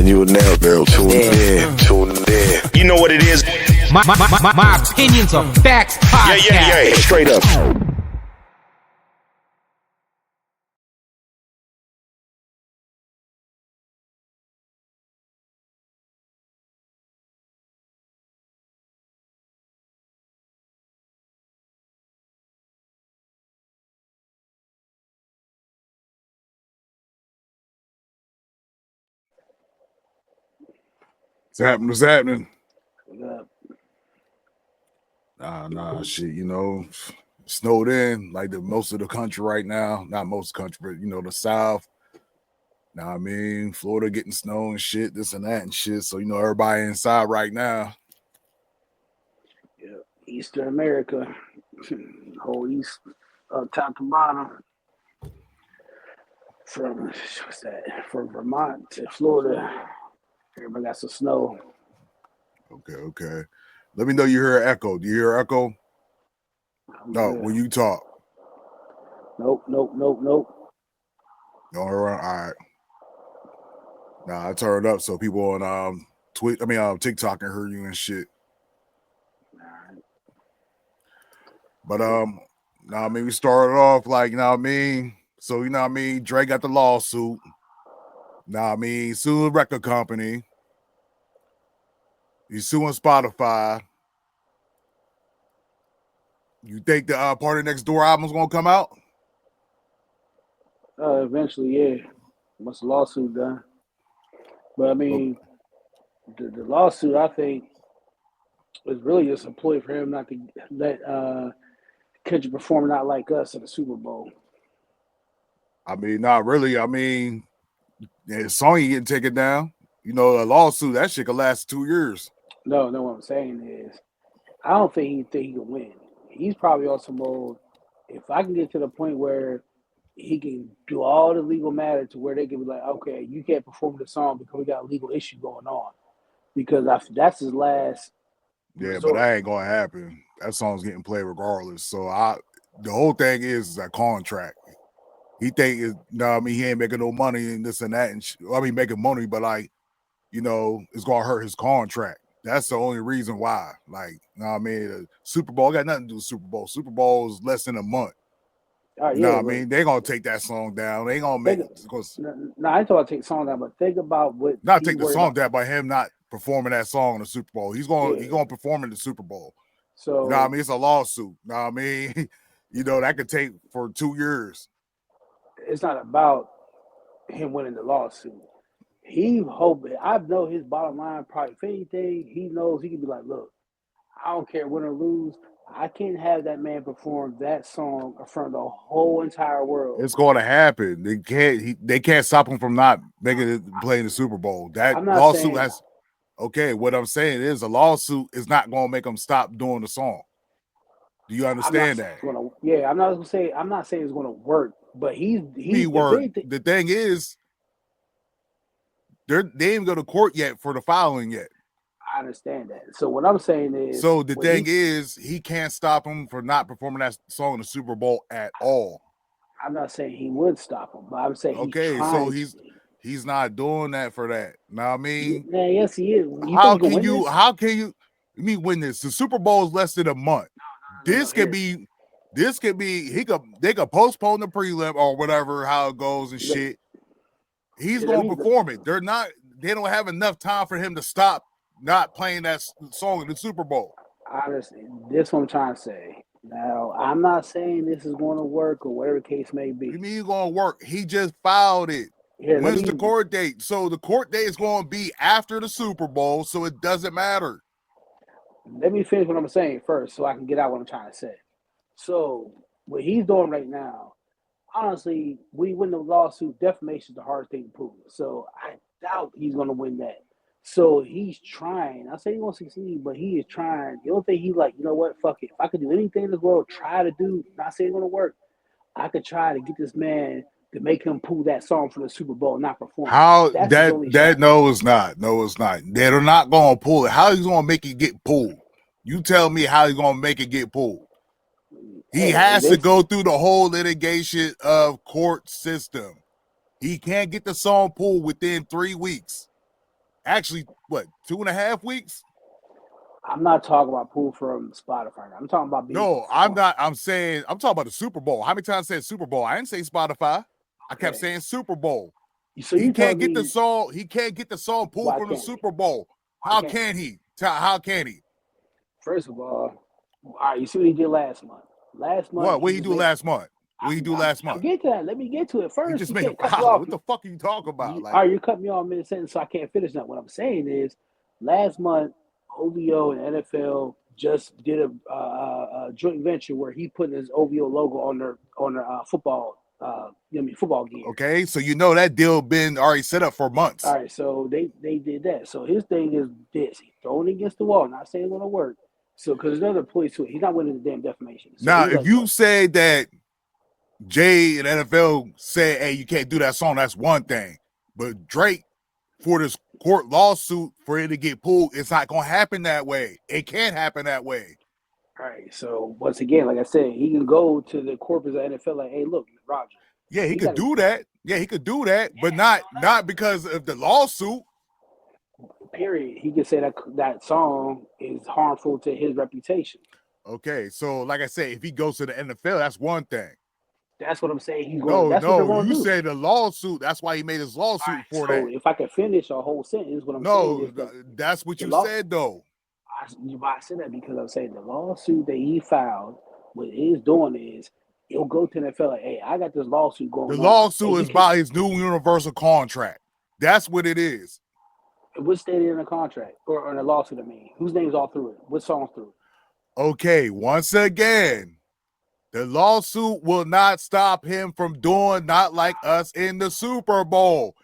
And you will now be tuned in. You know what it is. My opinions are facts podcast. Yeah. Straight up. What's happening? Yeah. Nah, shit, snowed in like most of the country right now. Not most country, but the South. Now, Florida getting snow and shit, this and that and shit. So, everybody inside right now. Yeah. Eastern America, whole East, top to bottom. From Vermont to Florida, everybody got some snow. Okay. Let me know you hear echo. Do you hear echo? No, when you talk. Nope. No, all right. Nah, I turned up so people on TikTok can hear you and shit. But we started off like, So Drake got the lawsuit. Suing the record company. He's suing Spotify. You think the Party Next Door album's gonna come out? Eventually, yeah. Once the lawsuit done. But the lawsuit, I think, was really just a ploy for him not to let country performer not like us at the Super Bowl. Not really. His song ain't getting taken down. A lawsuit, that shit could last 2 years. No, what I'm saying is, I don't think he can win. He's probably on some mode. If I can get to the point where he can do all the legal matter to where they can be like, okay, you can't perform the song because we got a legal issue going on. Because that's his last. Yeah, resort. But that ain't gonna happen. That song's getting played regardless. So the whole thing is a contract. He think he ain't making no money and this and that, and making money, but it's gonna hurt his contract. That's the only reason why. The Super Bowl got nothing to do with Super Bowl. Super Bowl is less than a month. They're gonna take that song down. They ain't gonna make it. No, I thought I'd take the song down, but think about what. Not take the song down by him not performing that song in the Super Bowl. He's gonna perform in the Super Bowl. So it's a lawsuit. That could take for 2 years. It's not about him winning the lawsuit. He hoping. I know his bottom line. Probably, if anything, he knows he can be like, look, I don't care win or lose. I can't have that man perform that song in front of the whole entire world. It's going to happen. They can't stop him from not making it playing the Super Bowl. That lawsuit has. Okay, what I'm saying is a lawsuit is not going to make him stop doing the song. Do you understand that? I'm not saying it's going to work, but he's the thing is, they ain't go to court yet for the filing yet. I understand that. So what I'm saying is, so the thing is, he can't stop him for not performing that song in the Super Bowl at all. I'm not saying he would stop him, but I'm saying he's not doing that for that. Yeah, yes, he is. How can you win this? The Super Bowl is less than a month. They could postpone the prelim or whatever, how it goes and shit. He's going to perform it. They don't have enough time for him to stop not playing that song in the Super Bowl. Honestly, this is what I'm trying to say. Now, I'm not saying this is going to work or whatever the case may be. You mean it's going to work? He just filed it. When's the court date? So the court date is going to be after the Super Bowl, so it doesn't matter. Let me finish what I'm saying first so I can get out what I'm trying to say. So what he's doing right now, honestly, we win the lawsuit. Defamation is the hardest thing to prove. So I doubt he's going to win that. So he's trying. I say he won't succeed, but he is trying. The only thing he's like, you know what? Fuck it. If I could do anything in this world, try to do, not saying it's going to work, I could try to get this man to make him pull that song from the Super Bowl and not perform. No, it's not. No, it's not. They're not going to pull it. How he's going to make it get pulled? You tell me how he's going to make it get pulled. He has to go through the whole litigation of court system. He can't get the song pulled within 3 weeks. Actually, what, 2.5 weeks? I'm not talking about pull from Spotify. I'm talking about being No, I'm not. I'm saying I'm talking about the Super Bowl. How many times I said Super Bowl? I didn't say Spotify. I kept saying Super Bowl. So He you can't telling get the me song. He can't get the song pulled why from the can't he? Super Bowl. Why How can't can he? How can he? First of all right, you see what he did last month. Last month, What? What he do last month? What he do last I'll month? get to that. Let me get to it He first. just You made a can't cut me wow. off. What the fuck are you talking about? All Like, right, you're cutting me off mid sentence, so I can't finish that. What I'm saying is, last month, OVO and NFL just did a joint venture where he put his OVO logo on their football, football gear. okay, so you know that deal been already set up for months. All right, so they did that. So his thing is this: he's throwing it against the wall. Not saying it's going to work. So because there's another police to it, he's not winning the damn defamation. So Now, he's if like, you say that Jay and NFL say, "Hey, you can't do that song," that's one thing. But Drake, for this court lawsuit for it to get pulled, it's not going to happen that way. It can't happen that way. all right. So once again, like I said, he can go to the corpus of NFL like, hey, look, Roger. Yeah, he could gotta do that. Yeah, he could do that, but not because of the lawsuit. period. He can say that song is harmful to his reputation. Okay, so like I said, if he goes to the NFL, that's one thing. That's what I'm saying. He's going. That's what they're No, going to you do. say the lawsuit. That's why he made his lawsuit for So that. if I could finish a whole sentence, what I'm saying is that's what you said though. I said that because I'm saying the lawsuit that he filed, what he's doing is he'll go to the NFL like, hey, I got this lawsuit going on. The lawsuit is about his new universal contract. That's what it is. What's stated in the contract or in the lawsuit? I mean, whose name's all through it? What songs through it? Okay, once again, the lawsuit will not stop him from doing Not Like Us in the Super Bowl.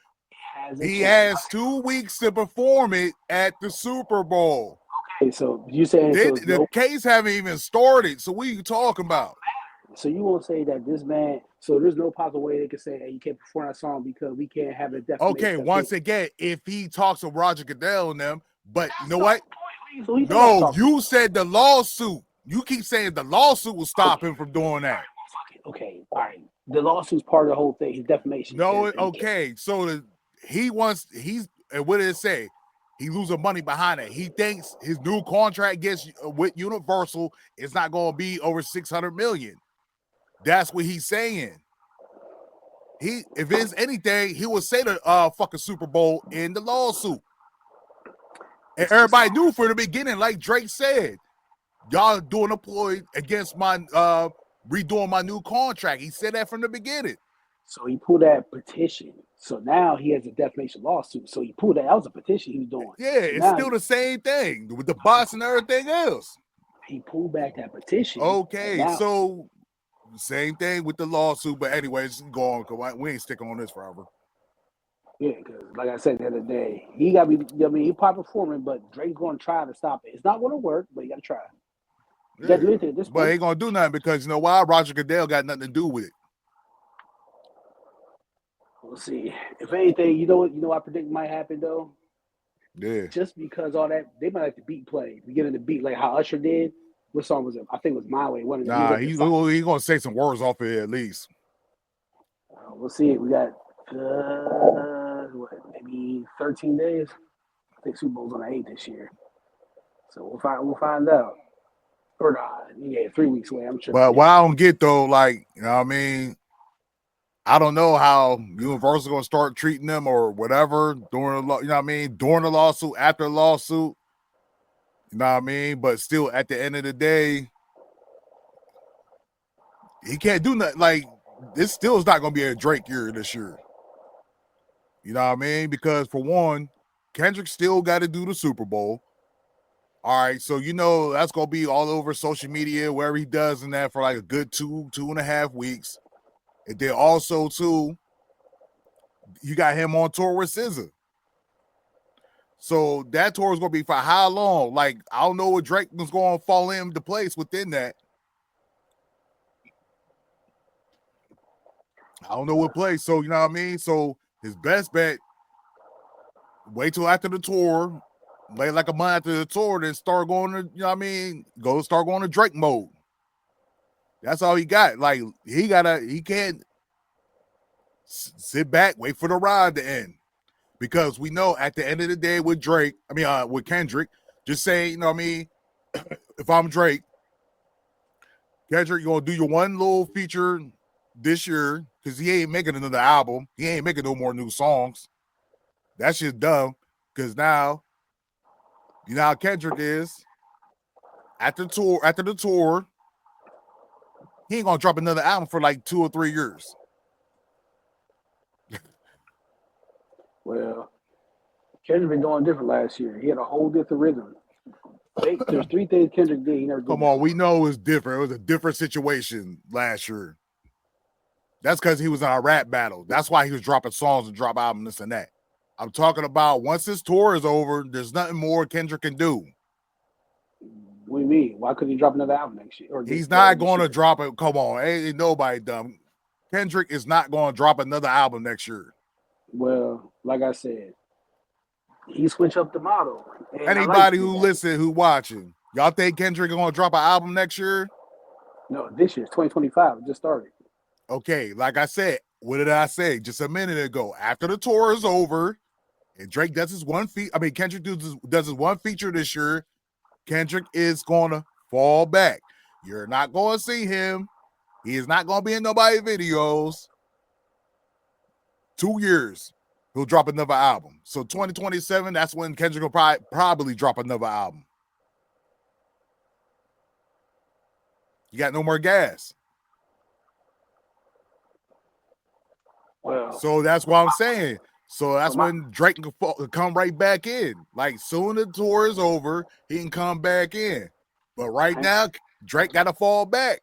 He has 2 weeks to perform it at the Super Bowl. Okay, so you saying the case haven't even started. So what are you talking about? So you won't say that this man. So there's no possible way they could say, "Hey, you can't perform that song because we can't have a defamation." Okay, once again, if he talks to Roger Goodell and them, but you know what? So no, you said the lawsuit. You keep saying the lawsuit will stop him from doing that. Okay, all right. The lawsuit's part of the whole thing. His defamation. No, okay. So and what did it say? He losing money behind it. He thinks his new contract gets with Universal is not going to be over $600 million. That's what he's saying. If it's anything, he would say the fucking Super Bowl in the lawsuit. And everybody knew from the beginning, like Drake said, y'all doing a ploy against my redoing my new contract. He said that from the beginning. So he pulled that petition. So now he has a defamation lawsuit. So he pulled that. That was a petition he was doing. Yeah, it's still the same thing with the bots and everything else. He pulled back that petition. Okay, so same thing with the lawsuit. But anyways, go on, because we ain't sticking on this forever. Yeah, because like I said the other day, he got to be. I mean, he probably performing, but Drake's going to try to stop it. It's not going to work, but you got to try. You got to do anything at this point. But ain't going to do nothing because you know why? Roger Goodell got nothing to do with it. We'll see. If anything, you know what I predict might happen though. Yeah. Just because all that, they might like the beat play. We get in the beat like how Usher did. What song was it? I think it was My Way. He's gonna say some words off of it at least. We'll see. We got maybe 13 days. I think Super Bowl's on the 8th this year. So we'll find out. Or 3 weeks away. I'm sure. But what I don't get though, like, you know what I mean? I don't know how Universal gonna start treating them or whatever during the, you know what I mean, during the lawsuit, after the lawsuit, you know what I mean. But still, at the end of the day, he can't do nothing. Like this, still is not gonna be a Drake year this year. You know what I mean? Because for one, Kendrick still got to do the Super Bowl. All right, so you know that's gonna be all over social media, wherever he does in that for like a good 2.5 weeks. And then also, too, you got him on tour with SZA. So that tour is going to be for how long? Like, I don't know what Drake was going to fall into place within that. I don't know what place. So, you know what I mean? So his best bet, wait till after the tour, wait like a month after the tour, then start going to, you know what I mean? Start going to Drake mode. That's all he got. Like, he can't sit back, wait for the ride to end. because we know at the end of the day with Drake, with Kendrick, just say, you know what I mean, if I'm Drake, Kendrick, you're gonna do your one little feature this year because he ain't making another album. He ain't making no more new songs. That's just dumb because now you know how Kendrick is. After the tour, he ain't gonna drop another album for like 2 or 3 years. Well, Kendrick been doing different last year. He had a whole different rhythm. There's 3 things Kendrick did. He never did. Come on, we know it's different. It was a different situation last year. That's because he was in a rap battle. That's why he was dropping songs and drop albums, this and that. I'm talking about once his tour is over, there's nothing more Kendrick can do. What do you mean? Why couldn't he drop another album next year? He's not going to drop it. Come on, ain't nobody dumb. Kendrick is not going to drop another album next year. Well, like I said, he switched up the model. Anybody who listen, who watching, y'all think Kendrick going to drop an album next year? No, this year, 2025. It just started. Okay, like I said, what did I say just a minute ago? After the tour is over, and Drake does his Kendrick does his one feature this year, Kendrick is going to fall back. You're not going to see him. He is not going to be in nobody's videos. 2 years, he'll drop another album. So 2027, that's when Kendrick will probably drop another album. You got no more gas. Well, so that's what I'm saying. So that's when Drake can come right back in. Like soon as the tour is over, he can come back in. But right now, Drake got to fall back.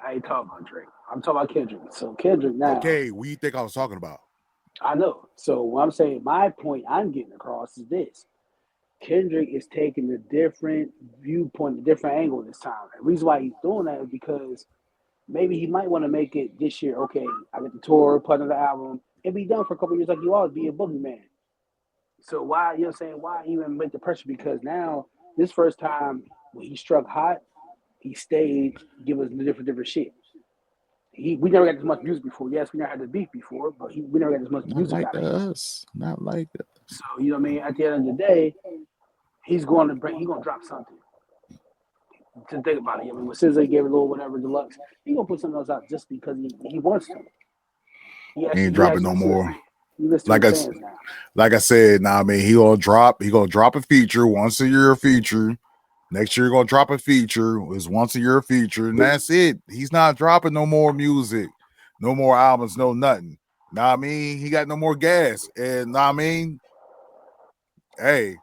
I ain't talking about Drake. I'm talking about Kendrick. So Kendrick now. Okay, what do you think I was talking about? I know. So what I'm saying, my point I'm getting across is this. Kendrick is taking a different viewpoint, a different angle this time. The reason why he's doing that is because maybe he might want to make it this year. Okay, I get the tour, put another album, and be done for a couple of years like you always be a boogeyman. So why, you know what I'm saying, why even make the pressure? Because now, this first time when he struck hot, he stayed, give us different shit. We never got this much music before. Yes, we never had this beef before, but we never got this much music out of him. Not like that. So, you know what I mean? At the end of the day, he's going to drop something. To think about it. I mean, when SZA gave it a little whatever deluxe, he's going to put something else out just because he wants to. He ain't dropping no more. Like I said, he gonna drop a feature once a year feature. Next year, gonna drop a feature. It's once a year feature, and that's it. He's not dropping no more music, no more albums, no nothing. He got no more gas, and hey,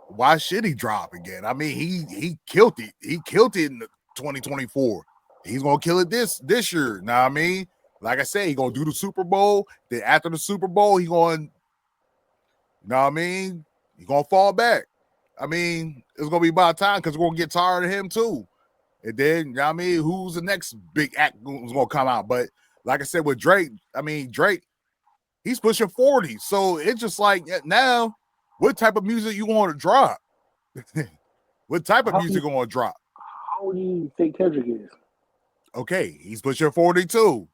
why should he drop again? He killed it. He killed it in 2024. He's gonna kill it this year. Like I said, he gonna do the Super Bowl. Then after the Super Bowl, he going, he gonna fall back. It's gonna be about time because we're gonna get tired of him too. And then, who's the next big act who's gonna come out? But like I said, with Drake, Drake, he's pushing 40. So it's just like now, what type of music you want to drop? What type of music you want to drop? How old do you think Kendrick is? Okay, he's pushing 42.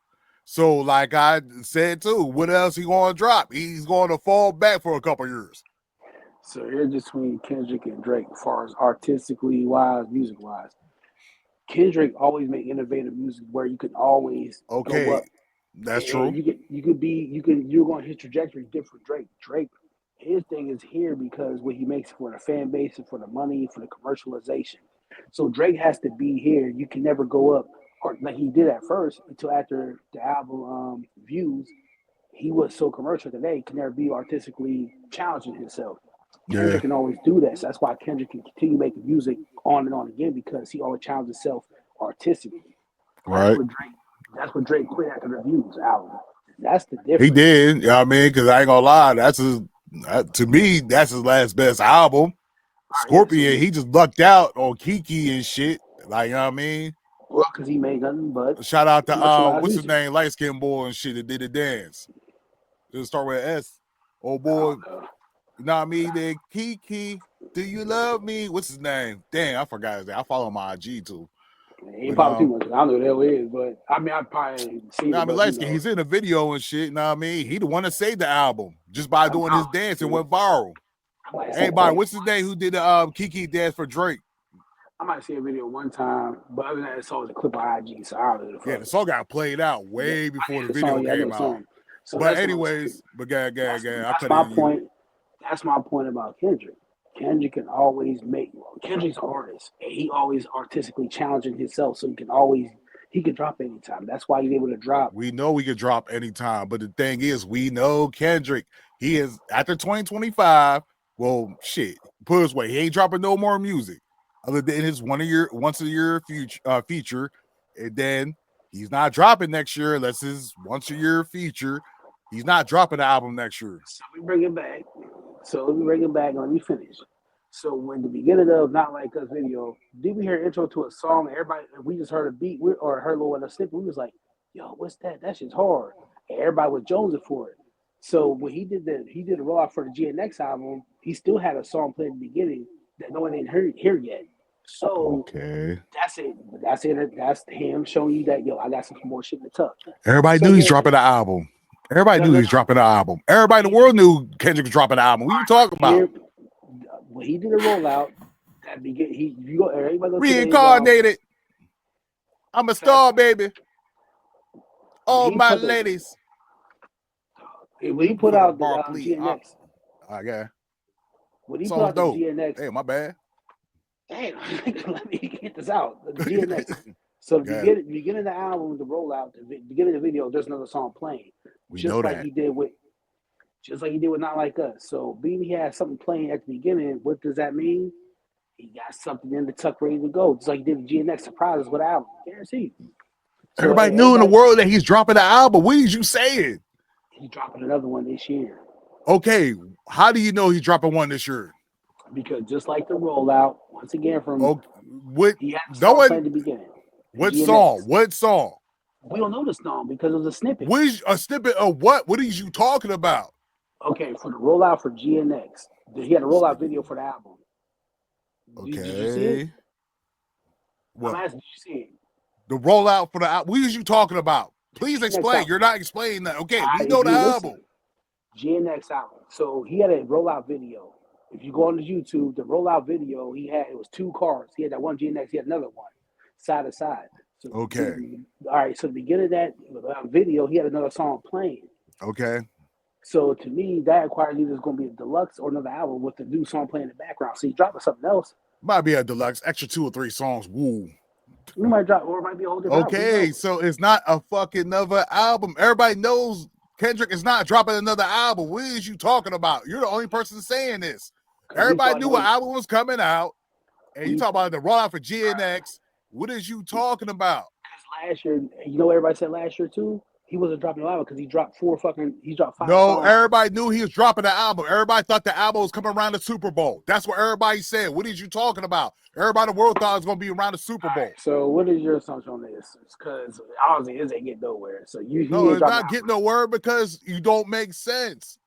So, like I said too, what else he going to drop? He's going to fall back for a couple years. So here's between Kendrick and Drake, as far as artistically wise, music wise. Kendrick always make innovative music where you can always go up. That's true. You're going his trajectory different. Drake, his thing is here because what he makes for the fan base and for the money, for the commercialization. So Drake has to be here. You can never go up. Or like he did at first until after the album views, he was so commercial that he can never be artistically challenging himself. Kendrick can always do that. So that's why Kendrick can continue making music on and on again because he always challenges himself artistically. Right. That's what Drake quit after the Views album. That's the difference. He did. Because I ain't gonna lie, to me, that's his last best album. Scorpion, he just lucked out on Kiki and shit. Like, you know what I mean? Well, because he made nothing but. Shout out to what's his name, light skinned boy and shit that did the dance. It'll start with S. Oh boy, you know what I mean? Then Kiki, do you love me? What's his name? Dang, I forgot his name. I follow my IG too. He ain't But popping too much. I don't know who the hell he is, but I mean, I probably seen nah, I it. mean, But, Lightskin, he's in a video and shit. Know what I mean? He the one that saved the album just by doing his dance and went viral. Everybody, what's his name who did the Kiki dance for Drake? I might see a video one time, but other than that, it's always a clip on IG, so I don't know the fuck. Yeah, the song got played out way before the video came out. So but anyways, but that's I my point. That's my point about Kendrick. Kendrick can always Kendrick's an artist, and he always artistically challenging himself, so he can drop anytime. That's why he's able to drop. We know we could drop anytime, but the thing is, we know Kendrick. He is after 2025. Well, shit, put it this way, he ain't dropping no more music other than his once a year feature, and then he's not dropping next year unless his once a year feature. He's not dropping the album next year. So we bring it back. Let me finish. So when the beginning of Not Like Us video, did we hear intro to a song? Everybody, we just heard a beat or heard a little snippet. We was like, "Yo, what's that? That shit's hard." And everybody was jonesing for it. So when he did the rollout for the GNX album, he still had a song played at the beginning that no one didn't hear yet. So okay, that's it. That's him showing you that I got some more shit in the tuck. Everybody knew he's dropping the album. Everybody knew he was dropping the album. Everybody in the world knew Kendrick was dropping the album. What are you talking about? When he did a rollout, everybody reincarnated. I'm a star, baby. All my ladies. When he put out the GNX, when he put out the GNX, hey, my bad. Damn, let me get this out. The GNX. So the beginning of the album, the rollout, the beginning of the video, there's another song playing. Just like he did with Not Like Us. So BB has something playing at the beginning. What does that mean? He got something in the tuck ready to go. Just like he did the GNX surprises with the album. Guaranteed. So everybody knew in the world that he's dropping the album. What did you saying? He's dropping another one this year. Okay, how do you know he's dropping one this year? Because just like the rollout, once again from he had at the beginning. What song? What song? We don't know the song because it was a snippet. What is a snippet of what? What are you talking about? Okay, for the rollout for GNX, he had a rollout video for the album. Okay. Did you see it? What? I'm asking, did you see it? The rollout for the album. What are you talking about? Please explain. You're not explaining that. Okay, we know the album. GNX album. So he had a rollout video. If you go on his YouTube, the rollout video it was two cars. He had that one GNX, he had another one, side to side. So okay. All right. So the beginning of that video, he had another song playing. Okay. So to me, that requires either it's going to be a deluxe or another album with the new song playing in the background. So he's dropping something else. Might be a deluxe, extra 2 or 3 songs. Woo. We might drop, or it might be a whole different album. So it's not a fucking another album. Everybody knows Kendrick is not dropping another album. What is you talking about? You're the only person saying this. Everybody knew an album was coming out, and you talk about the rollout for GNX. What is you talking about? Because last year, you know what everybody said last year too? He wasn't dropping an album because he dropped 5 No, songs. Everybody knew he was dropping the album. Everybody thought the album was coming around the Super Bowl. That's what everybody said. What is you talking about? Everybody in the world thought it was going to be around the Super Bowl. Right, so what is your assumption on this? Because obviously this ain't getting nowhere. So it's not getting nowhere because you don't make sense.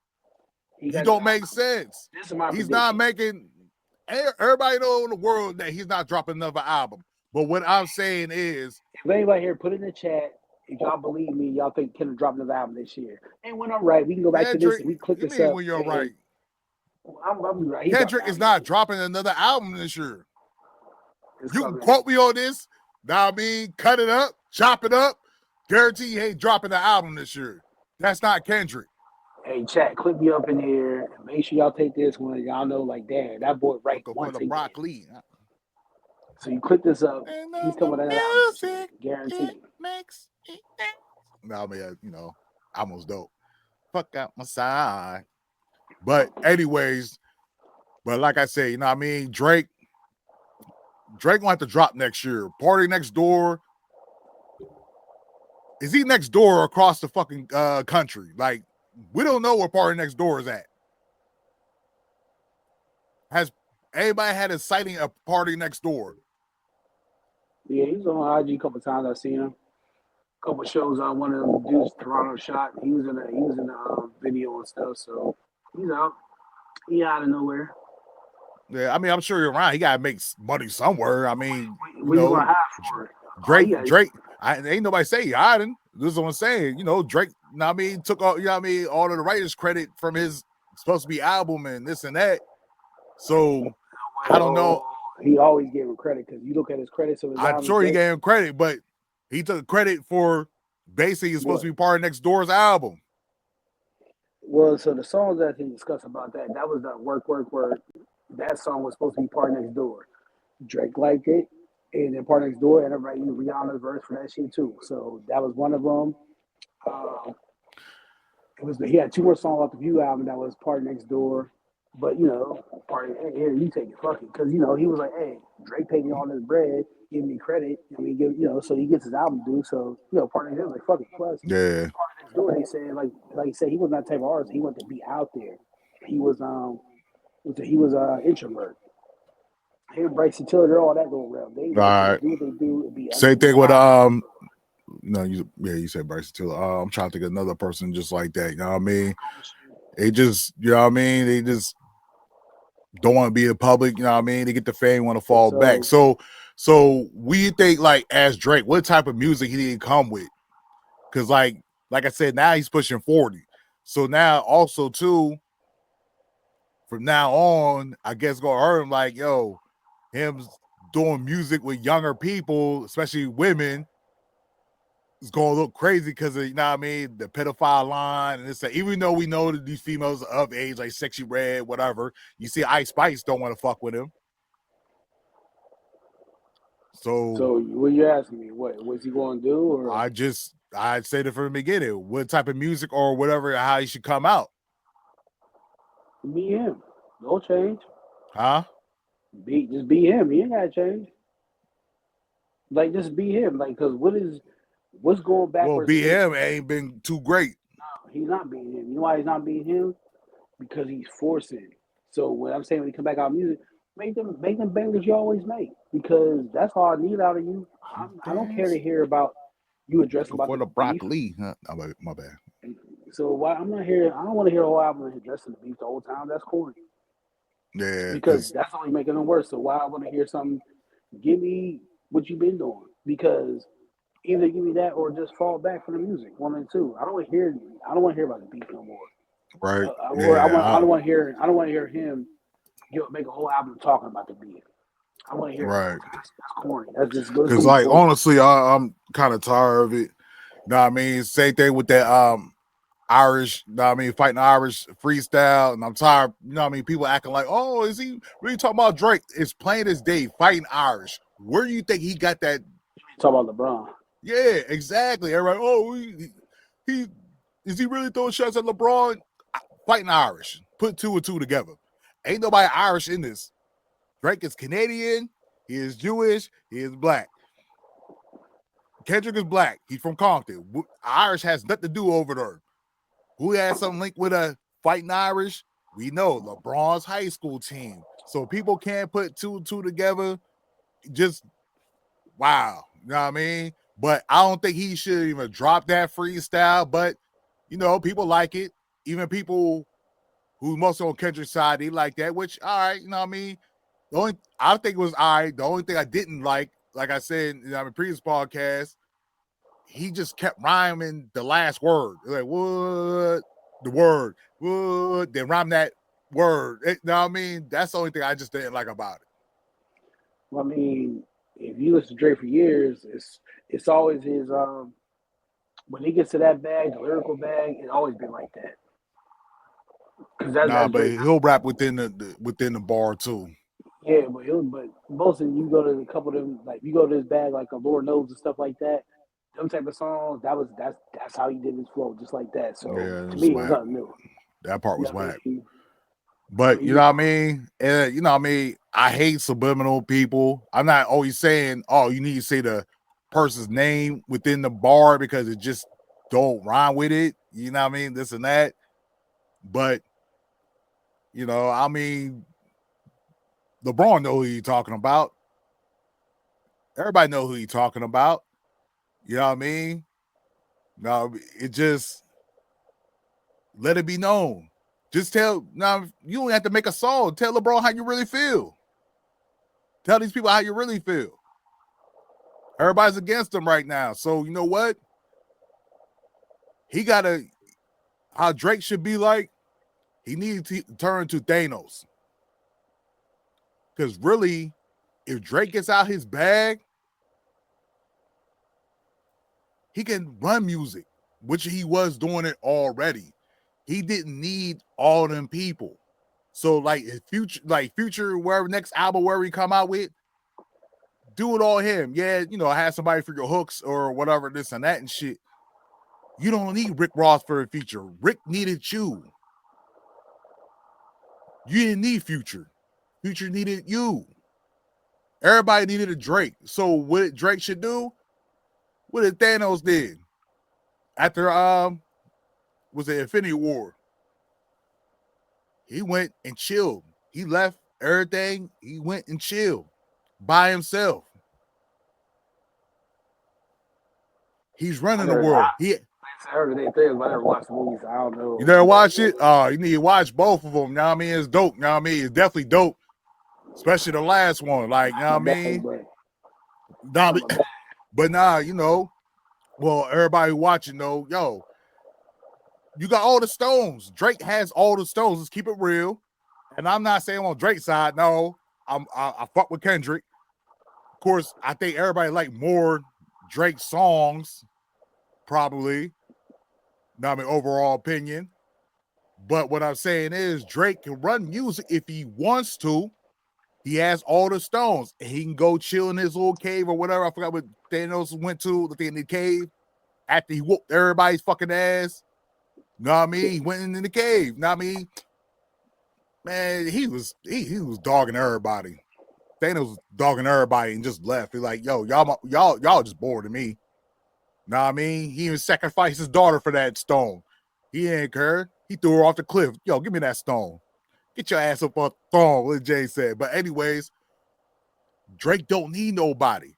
You don't make sense. He's not making. Everybody know in the world that he's not dropping another album. But what I'm saying is, if anybody here put in the chat, if y'all believe me, y'all think Kendrick drop another album this year. And when I'm right, we can go back to this and we click this up. When you're right. I'm right. Kendrick is not dropping another album this year. You can quote me on this. Now I mean, cut it up, chop it up. Guarantee he ain't dropping the album this year. That's not Kendrick. Hey, chat, click me up in here. And make sure y'all take this one. Y'all know, like, damn, that boy right once again. Broccoli. So you click this up. He's coming with that album. Guaranteed. I mean, almost dope. Fuck out my side. But anyways, like I say, what I mean? Drake gonna have to drop next year. Party Next Door. Is he next door or across the fucking country? Like, we don't know where Party Next Door is at. Has anybody had a sighting of Party Next Door? Yeah, he's on IG a couple times. I've seen him. Couple shows on one of them dudes Toronto shot. He was in a video and stuff, so he's out. He out of nowhere. Yeah, I mean, I'm sure you're right. He gotta make money somewhere. I mean, what you gonna have for it? Drake, yeah. Drake. Ain't nobody say he hiding. This is what I'm saying. You know, Drake. You know what I mean, took all. You know what I mean, all of the writers' credit from his supposed to be album and this and that. So I don't know. He always gave him credit because you look at his credits of his I'm albums. sure he gave him credit, but he took credit for basically it's supposed to be part of Next Door's album. Well, so the songs that he discussed about that was the work. That song was supposed to be part of Next Door. Drake liked it, and then part of Next Door, and everybody used Rihanna's verse for that shit too. So that was one of them. He had 2 more songs off the View album that was part of Next Door. But you know, part of here you take it, fuck it, because you know he was like, "Hey, Drake paid me all this bread, give me credit. I mean, so he gets his album due. So you know, part of him was like, fuck it, plus Yeah. Part of Next Door, he said like he said, he was not that type of artist. He wanted to be out there. He was introvert. Him, Bryson Tiller, they're all that go around. They All right. do what they do. And be Same thing with No, you said Bryson Tiller. I'm trying to think of another person just like that. You know what I mean? They just, you know what I mean? They just don't want to be in public. You know what I mean? They get the fame, want to fall back. So we think like as Drake, what type of music he didn't come with? Because like I said, now he's pushing 40. So now also too, from now on, I guess gonna hurt him like, yo, him doing music with younger people, especially women, it's gonna look crazy because of, you know what I mean, the pedophile line and it's like, even though we know that these females are of age, like Sexy Red, whatever, you see Ice Spice don't want to fuck with him. So what you asking me? What was he going to do? Or I'd say that from the beginning, what type of music or whatever, how he should come out. Be him. Don't change. Huh? Just be him. He ain't gotta change. Like just be him. Like because what's going backwards? Well, be him ain't been too great. No, he's not being him. You know why he's not being him? Because he's forcing. So what I'm saying when he come back out music, make them bangers you always make. Because that's all I need out of you. I don't care to hear about you addressing about for the beef. broccoli. Huh? Oh, my bad. So why I'm not hearing? I don't want to hear a whole album addressing the beef the whole time. That's corny. Yeah, because that's only making them worse. So why I want to hear something? Give me what you've been doing. Because either give me that or just fall back from the music. 1 and 2. I don't want to hear about the beef no more. Right. I don't want to hear him make a whole album talking about the beef. I want to hear right. That's corny. That's just good. Because like honestly, I'm kind of tired of it. You know what I mean? Same thing with that Irish, you know what I mean, fighting Irish freestyle, and I'm tired, you know what I mean, people acting like, oh, is he really talking about Drake? It's plain as day, fighting Irish. Where do you think he got that? Talk about LeBron. Yeah, exactly. Everybody, oh, he is he really throwing shots at LeBron? Fighting Irish. Put 2 and 2 together. Ain't nobody Irish in this. Drake is Canadian, he is Jewish, he is black. Kendrick is black, he's from Compton. Irish has nothing to do over there. Who has some link with a fighting Irish? We know LeBron's high school team. So people can't put 2 and 2 together. Just wow. You know what I mean? But I don't think he should even drop that freestyle. But you know, people like it. Even people who mostly on Kendrick's side, they like that, which all right, you know what I mean? I think it was all right. The only thing I didn't like I said in the previous podcast, he just kept rhyming the last word. Like, what? The word. What? Then rhyme that word. You know what I mean? That's the only thing I just didn't like about it. Well, I mean, if you listen to Drake for years, it's always his when he gets to that bag, the lyrical bag, it's always been like that. But he'll rap within the bar too. Yeah, but most of you go to a couple of them, like you go to his bag, like a Lord Knows and stuff like that. Them type of songs, that's how he did his flow, just like that. So to me, it was nothing new. That part was whack. But you know what I mean? And you know what I mean? I hate subliminal people. I'm not always saying, oh, you need to say the person's name within the bar because it just don't rhyme with it. You know what I mean? This and that. But you know, I mean, LeBron know who he's talking about. Everybody know who he's talking about. You know what I mean? No, it just let it be known. Just tell, now you don't have to make a song. Tell LeBron how you really feel. Tell these people how you really feel. Everybody's against him right now. So you know what? He gotta how Drake should be like. He needs to turn to Thanos. Because really, if Drake gets out his bag, he can run music, which he was doing it already. He didn't need all them people. So like future, wherever next album wherever he come out with, do it all him. Yeah, have somebody for your hooks or whatever, this and that and shit. You don't need Rick Ross for a feature. Rick needed you. You didn't need Future. Future needed you. Everybody needed a Drake. So what Drake should do, what did Thanos did after was the Infinity War? He went and chilled. He left everything. He went and chilled by himself. He's running the world. I heard the thing, but I never watched the movies. I don't know. You never watch it? You need to watch both of them. You know what I mean? It's dope. You know what I mean? It's definitely dope. Especially the last one. Like, you know what I mean? But well, everybody watching though, yo, you got all the stones. Drake has all the stones. Let's keep it real. And I'm not saying on Drake's side, no. I fuck with Kendrick. Of course, I think everybody like more Drake songs, probably. Not my overall opinion. But what I'm saying is Drake can run music if he wants to. He has all the stones. And he can go chill in his little cave or whatever. I forgot what Thanos went to in the cave after he whooped everybody's fucking ass. Know what I mean? He went in the cave. Know what I mean? Man, he was dogging everybody. Thanos was dogging everybody and just left. He's like, yo, y'all just bored of me. Know what I mean? He even sacrificed his daughter for that stone. He ain't care. He threw her off the cliff. Yo, give me that stone. Get your ass up on the throne, what Jay said. But anyways, Drake don't need nobody.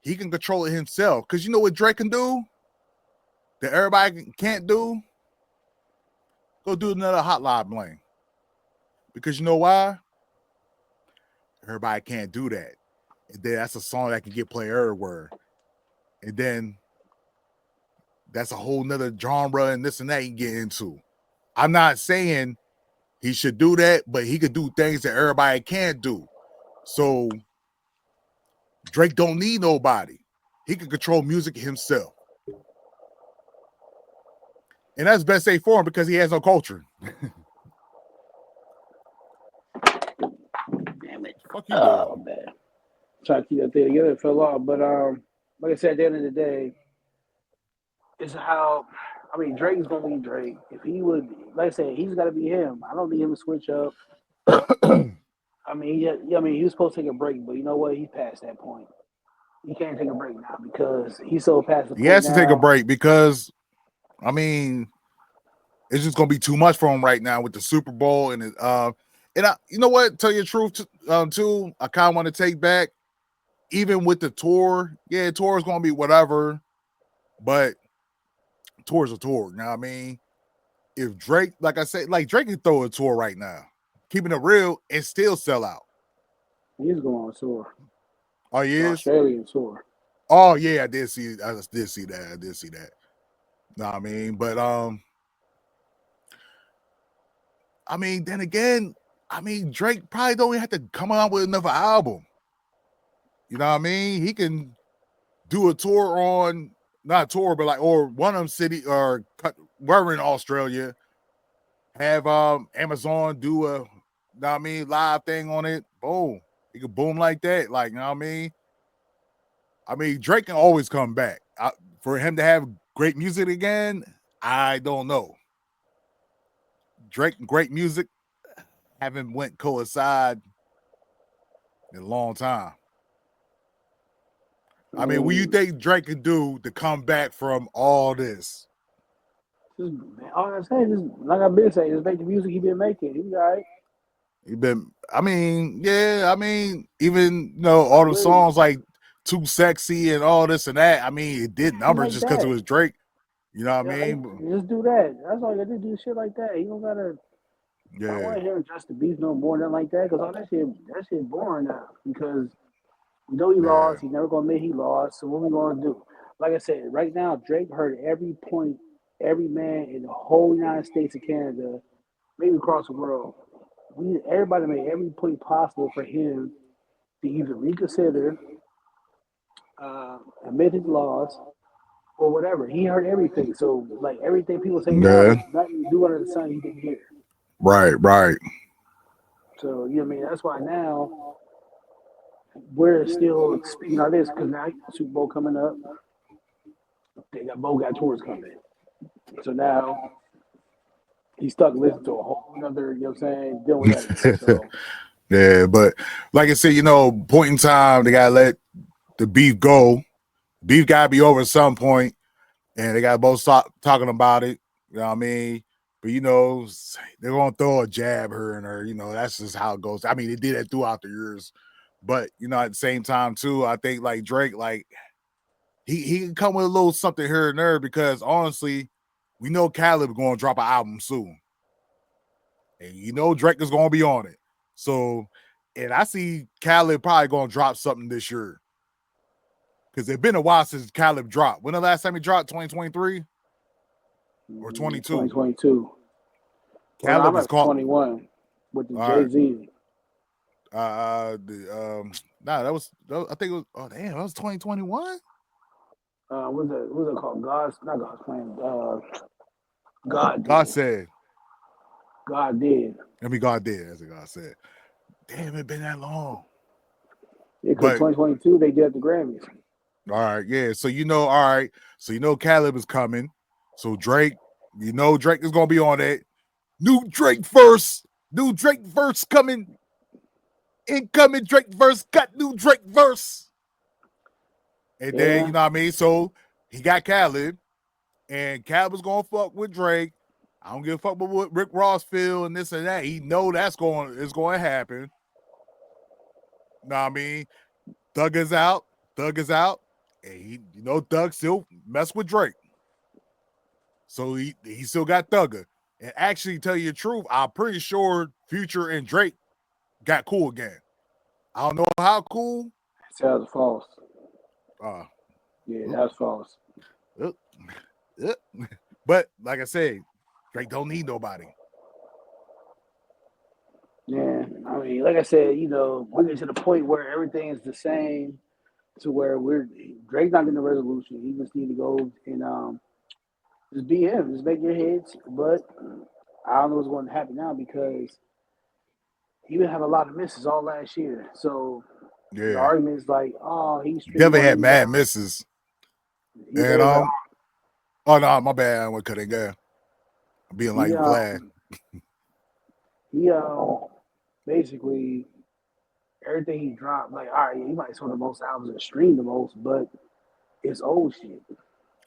He can control it himself. Because you know what Drake can do that everybody can't do? Go do another Hotline Bling. Because you know why? Everybody can't do that. And then that's a song that can get played everywhere. And then that's a whole nother genre and this and that you get into. I'm not saying he should do that, but he could do things that everybody can't do. So Drake don't need nobody. He can control music himself. And that's best say for him because he has no culture. Damn it. Fuck you, oh, man. Trying to keep that thing together, it fell off. But like I said, at the end of the day, it's how Drake's gonna be Drake. If he would, like I said, he's got to be him. I don't need him to switch up. He was supposed to take a break, but you know what? He's past that point. He can't take a break now because he's so past the point. He has to take a break because, it's just gonna be too much for him right now with the Super Bowl and you know what? Tell you the truth, too. I kind of want to take back, even with the tour. Yeah, tour is gonna be whatever, but tour's a tour. You know what I mean? If Drake, like I said, Drake can throw a tour right now, keeping it real and still sell out. He's going on a tour. Oh, he is? Australian tour. Oh yeah, I did see that. Know what I mean? But then again, Drake probably don't even have to come out with another album. You know what I mean? He can do a tour on, not a tour, but or one of them city or wherever in Australia. Have Amazon do a, live thing on it. Boom. He could boom like that. You know what I mean? Drake can always come back. For him to have great music again, I don't know. Drake and great music haven't went coincide in a long time. What do you think Drake can do to come back from all this? All I'm saying is, like I've been saying, just make the music he been making. He's all right. Even all the songs like Too Sexy and all this and that, it did numbers just because it was Drake. You know what I mean? Just do that. That's all you gotta do shit like that. You don't gotta. Yeah. I want to hear Just the Beast no more than like that because all that shit boring now because We know he Yeah. lost. He never gonna admit he lost. So what we gonna do? Like I said, right now Drake heard every point every man in the whole United States and Canada, maybe across the world. Everybody made every point possible for him to either reconsider, admit his loss, or whatever. He heard everything. So like everything people say now, Yeah. there's nothing new under the sun he didn't hear. Right. So you know what I mean? That's why now we're still speaking on this because now Super Bowl coming up. They got tours coming. So now he's stuck listening to a whole another, you know what I'm saying, dealing with that again. So Yeah, but like I said, point in time, they gotta let the beef go. Beef gotta be over at some point, and they gotta both stop talking about it. You know what I mean? But they're gonna throw a jab here and there. That's just how it goes. I mean, they did that throughout the years. But at the same time, too, I think like Drake, like he can come with a little something here and there because honestly, we know Khaled gonna drop an album soon. And Drake is gonna be on it. So, and I see Khaled probably gonna drop something this year. Because it's been a while since Khaled dropped. When the last time he dropped? 2023 or 22? 2022. Khaled I'm is at called 21 with the right. Jay-Z. That was I think it was. Oh damn, that was 2021. What's it called? Not God's plan. God. God Did. said. God did. I mean, God did, as God said. Damn, it been that long. Yeah, because 2022 they did the Grammys. All right, yeah. So all right. So Khaled is coming. So Drake, Drake is gonna be on it. New Drake verse coming. Incoming Drake verse, got new Drake verse. And then, you know what I mean? So he got Khaled, and Khaled was gonna fuck with Drake. I don't give a fuck with what Rick Ross feel and this and that. He know it's going to happen. You know what I mean? Thug is out, and he, Thug still mess with Drake. So he still got Thugger. And actually, tell you the truth, I'm pretty sure Future and Drake got cool again. I don't know how cool. That was false. Yeah, that's false. But like I said, Drake don't need nobody. Yeah, I mean, like I said, we get to the point where everything is the same, to where Drake's not getting a resolution. He just need to go and just be him, just make your hits. But I don't know what's going to happen now because he would have a lot of misses all last year. So the argument is like, oh, he's never had mad misses. And oh no, my bad. I went cutting guy. I'm being like glad. He basically everything he dropped, like, all right, he might sold the most albums and streamed the most, but it's old shit.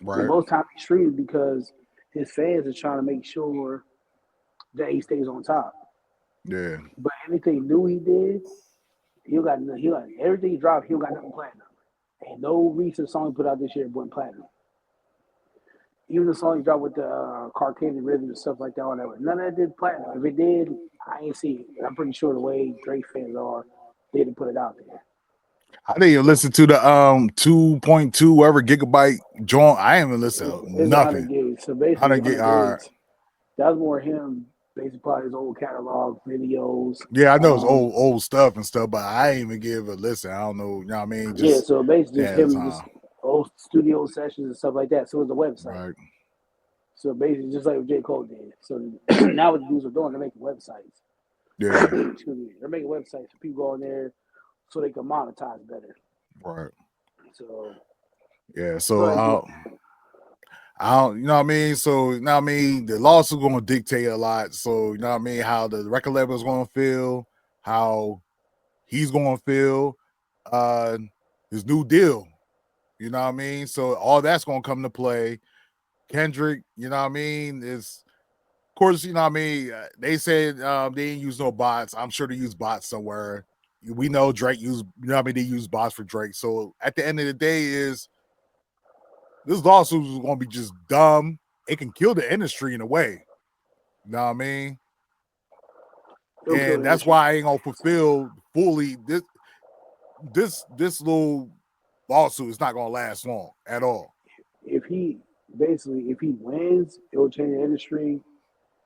Right. The most time he streamed because his fans are trying to make sure that he stays on top. Yeah. But anything new he did, he got everything he dropped, he got nothing platinum. Ain't no recent song he put out this year went platinum. Even the song he dropped with the Carcanian Rhythm and stuff like that, whatever. None of that did platinum. If it did, I ain't see it. I'm pretty sure the way Drake fans are, they didn't put it out there. I didn't even listen to the 2.2 whatever gigabyte joint. I ain't even listen to nothing. 100 gigs. So basically, 100 gigs. Right. That was more him, basically probably his old catalog videos. Yeah, I know it's old stuff and stuff, but I ain't even give a listen. I don't know, you know what I mean? Just, so basically just him, just old studio sessions and stuff like that. So it was a website. Right. So basically just like what J. Cole did. So now what the dudes are doing, they're making websites. Yeah. Excuse me. They're making websites for people on there so they can monetize better. Right. So yeah, so I don't, you know what I mean? So, you know what I mean? The lawsuit's going to dictate a lot. So, you know what I mean? How the record label is going to feel, how he's going to feel, his new deal. You know what I mean? So, all that's going to come into play. Kendrick, you know what I mean? Of course, you know what I mean? They said they didn't use no bots. I'm sure they use bots somewhere. We know Drake used, you know what I mean? They use bots for Drake. So, at the end of the day this lawsuit is going to be just dumb. It can kill the industry in a way. You know what I mean? And that's why I ain't going to fulfill fully this. this little lawsuit is not gonna last long at all. If he wins, it will change the industry.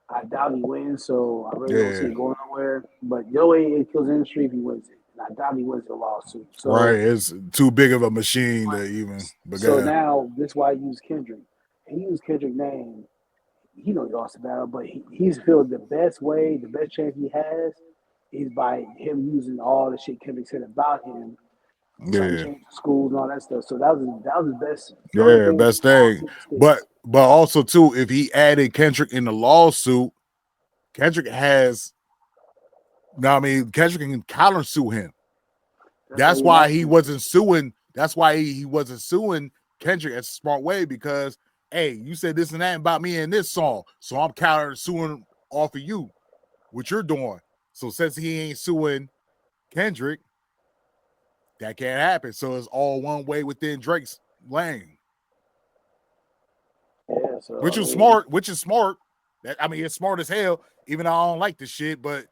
I doubt he wins, so I really don't see Yeah, it going nowhere. But the way it kills the industry if he wins it. And I doubt he wins the lawsuit. So right. It's too big of a machine to even begin. now this is why I use Kendrick. He used Kendrick's name. He know he lost the battle, but he's feel the best way, the best chance he has is by him using all the shit Kendrick said about him, trying to Yeah, change the schools and all that stuff. So that was his best. The only yeah, thing best with the thing. lawsuit sticks. But also too, if he added Kendrick in the lawsuit, Kendrick has. Now, I mean, Kendrick can counter sue him. That's why he wasn't suing. That's why he wasn't suing Kendrick as a smart way, because hey, you said this and that about me in this song, so I'm counter suing off of you, what you're doing. So since he ain't suing Kendrick, that can't happen. So it's all one way within Drake's lane, Yeah, so which is smart. Which is smart. I mean, it's smart as hell. Even though I don't like this shit, but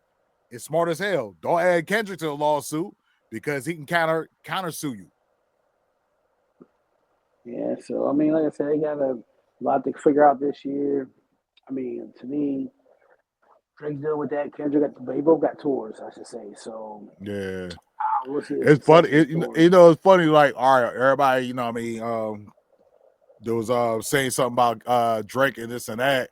it's smart as hell. Don't add Kendrick to the lawsuit because he can counter sue you. Yeah, so I mean, like I said, they got a lot to figure out this year. I mean, to me, Drake's dealing with that. Kendrick they both got tours, I should say. So Yeah. we'll see. It's funny. It's funny. Like, all right, everybody, you know what I mean? There was saying something about Drake and this and that.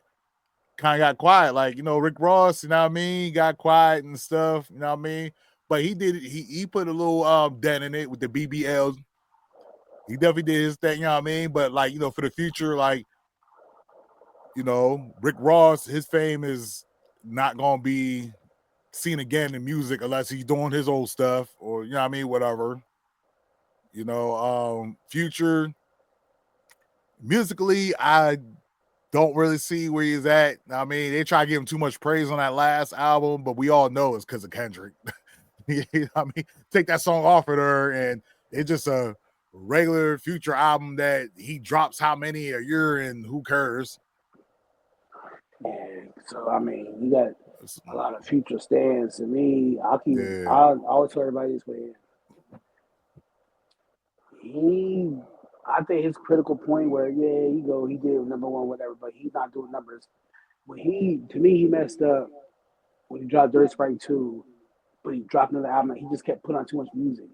Kind of got quiet. Like, Rick Ross, you know what I mean? Got quiet and stuff, you know what I mean? But he did it. He put a little dent in it with the BBLs. He definitely did his thing, you know what I mean? But like, for the future, like, Rick Ross, his fame is not gonna be seen again in music unless he's doing his old stuff or you know what I mean, whatever. Future musically, I don't really see where he's at. I mean, they try to give him too much praise on that last album, but we all know it's because of Kendrick. You know what I mean, take that song off of her, and it's just a regular Future album that he drops how many a year, and who cares? Yeah, so I mean, you got a lot of Future stands. To me, I always tell everybody this way. I think his critical point where he did number one, whatever, but he's not doing numbers. To me, he messed up when he dropped Dirty Sprite 2, but he dropped another album. He just kept putting on too much music.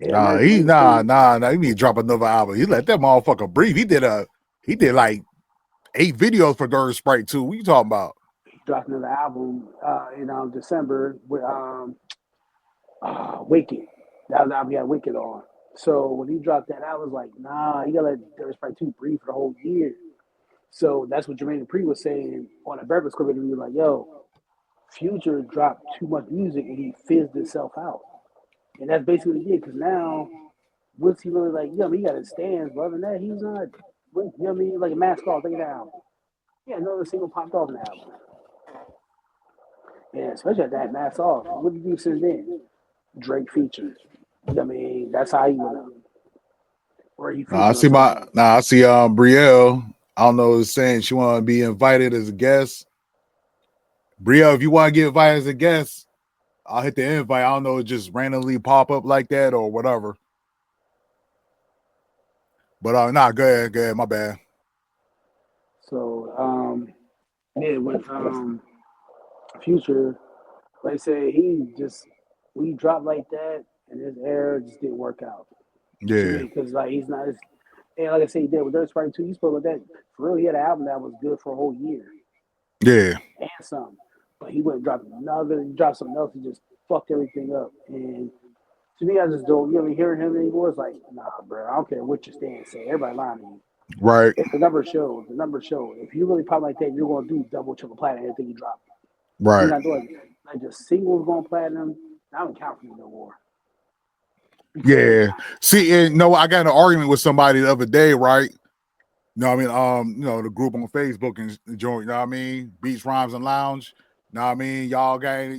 Nah, he need to drop another album. He let that motherfucker breathe. He did like 8 videos for Dirty Sprite 2. What you talking about? He dropped another album in December with Wicked. That was the album he had Wicked on. So when he dropped that, I was like, nah, you gotta let Dirty Sprite 2 breathe for the whole year. So that's what Jermaine Dupri was saying on a Breakfast Club interview, like, yo, Future dropped too much music and he fizzed himself out. And that's basically what he did, because now, what's he really like? He got his stands, but other than that, he's not, like a mask off, look at that album. Yeah, another single popped off in the album. Yeah, especially at that mask off. What did he do since then? Drake features. That's how he went up. Where he I see Brielle. I don't know, is saying she want to be invited as a guest. Brielle, if you want to get invited as a guest, I'll hit the invite. I don't know, just randomly pop up like that or whatever. But go ahead, my bad. So with Future, like I say, when he dropped like that, and his era just didn't work out. Yeah, because he's not as, and like I said, he did with Dirty Sprite 2. You spoke about that. For real, he had an album that was good for a whole year. Yeah, and some, but he went and dropped another. He dropped something else and just fucked everything up. And to me, I just don't hearing him anymore. It's like, nah, bro. I don't care what your stand say. Everybody lying to you. Right. If the numbers show. If you really pop like that, you're gonna do double, triple platinum everything you drop. Right. You're not doing like just singles going platinum. I don't count for you no more. Yeah. See, and I got in an argument with somebody the other day, right? I mean, the group on Facebook and join, Beats, Rhymes, and Lounge. I mean, y'all got,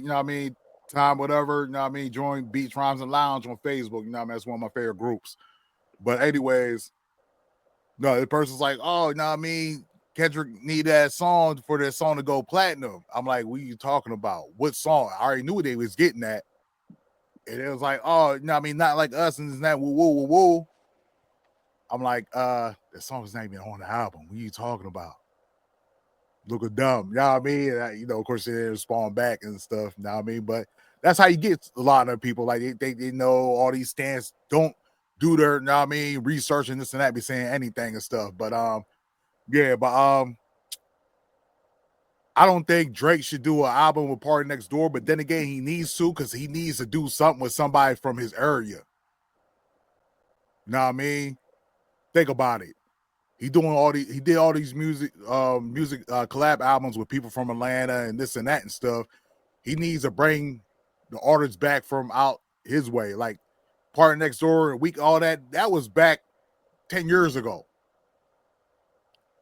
time, whatever, join Beats, Rhymes, and Lounge on Facebook. That's one of my favorite groups. But anyways, the person's like, oh, Kendrick need that song for that song to go platinum. I'm like, what are you talking about? What song? I already knew what they was getting at. And it was like, oh, no, I mean, not like us and this and that, woo, woo, woo, woo. I'm like, the song is not even on the album. What are you talking about? Looking dumb. You know what I mean? And, you know, of course, they spawn back and stuff. You know what I mean? But that's how you get a lot of people. Like, they know all these stands don't do their, you know what I mean, research and this and that, be saying anything and stuff. But, yeah, but, I don't think Drake should do an album with Party Next Door, but then again, he needs to because he needs to do something with somebody from his area. You know what I mean? Think about it. He did all these music collab albums with people from Atlanta and this and that and stuff. He needs to bring the artists back from out his way, like Party Next Door, Week, all that. That was back 10 years ago.